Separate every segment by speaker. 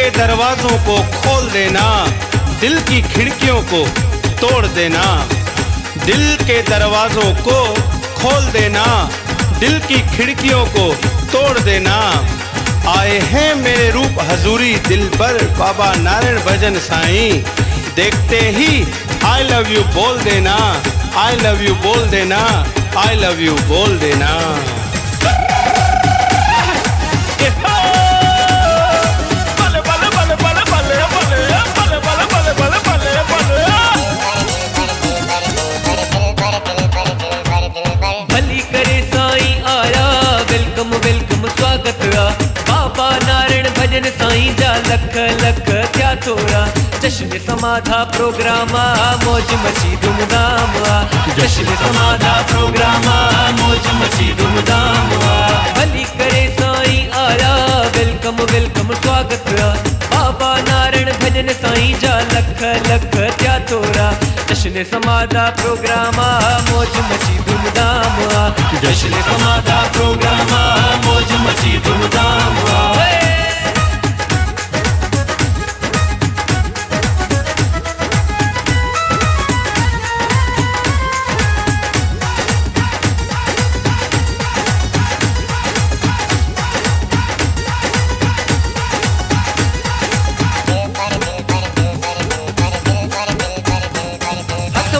Speaker 1: के दरवाजों को खोल देना, दिल की खिड़कियों को तोड़ देना। दिल के दरवाजों को खोल देना, दिल की खिड़कियों को तोड़ देना। आए हैं मेरे रूप हजूरी दिल पर बाबा नारायण भजन साईं। देखते ही आई लव यू बोल देना, आई लव यू बोल देना, आई लव यू बोल देना।
Speaker 2: भली करे साईं आया, वेलकम वेलकम स्वागत आ। बाबा नारायण भजन साईं जा लख लख क्या तोरा। जश्न समाधा प्रोग्राम आ, मौज मची धूमधाम आ। जश्न समाधा प्रोग्राम आ, मौज मची धूमधाम आ। भली करे साईं आया, वेलकम वेलकम स्वागत आ। बाबा नारायण भजन साईं जा लख लख क्या तोरा। जश्न समाधा प्रोग्राम आ, मौज मची धूमधाम आ। जश्न समाधा प्रोग्राम आ, मौज मची धूमधाम आ।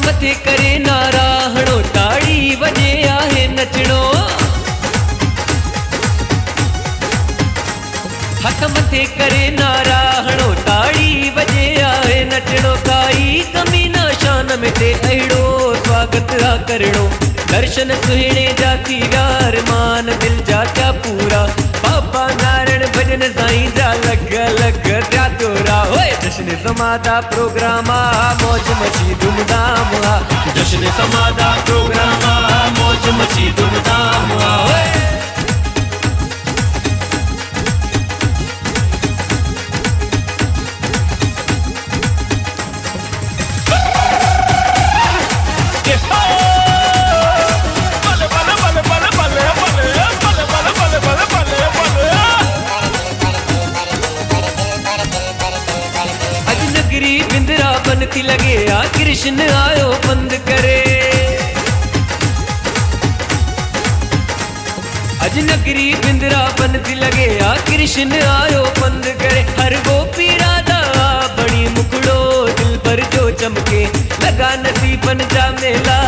Speaker 2: मथे करे नारा हणो, ताड़ी वजे आहे नचणो। हथ मथे करे नारा हणो, ताड़ी वजे आहे नचणो। काई कमी न शान में ते अहिड़ो स्वागत आ करणो। दर्शन सुहिणे जाती यार मान दिल जाता पूरा। बाबा नारायण भजन साईं जा लग लग त्या तोरा। होए जश्न समाधा प्रोग्राम आ, मौज मची धूमधाम आ। जश्न समाधा प्रोग्राम आ, मौज मची धूमधाम आ। नगरी बिंद्रावन थी लगे आ, कृष्ण आयो बंद करे। अज नगरी बिंद्रावन थी लगे आ, कृष्ण आयो बंद करे। हर गोपी राधा बड़ी मुखड़ो, दिल पर जो चमके। लगा नसीबन जा मेला,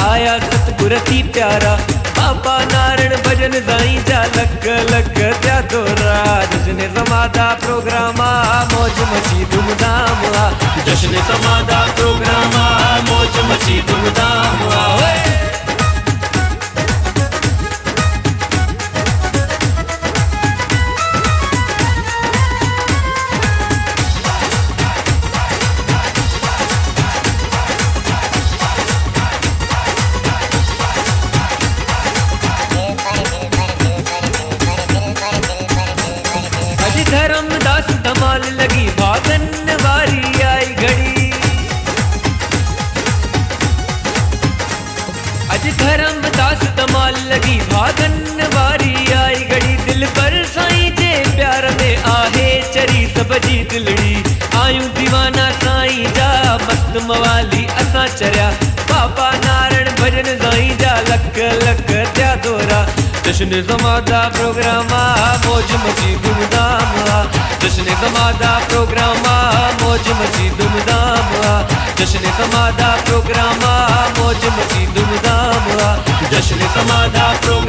Speaker 2: आया सतगुर थी प्यारा। बाबा नारायण भजन साईं जा लख लख त्या तोरा। जश्न समाधा प्रोग्राम आ, मौज मची धूमधाम आ। जश्न समाधा प्रोग्राम आ, मौज मची धूमधाम आ। धर्मदास धमाल लगी, भागन वारी आई घड़ी। अज धर्मदास धमाल लगी, भागन वारी आई घड़ी। दिल पर साईं जे प्यार में आहे चरी सब जी दिलड़ी। आयूं दीवाना साईं जा, मस्त मवाली असां चरिया। बाबा नारायण भजन साईं जा लख लख त्या दोरा। जश्न समाधा प्रोग्राम आ, मौज मची धूमधाम आ। जश्न समाधा प्रोग्राम आ, मौज मची धूमधाम आ। जश्न समाधा प्रोग्राम आ, मौज मची धूमधाम आ। जश्न समाधा प्रोग्राम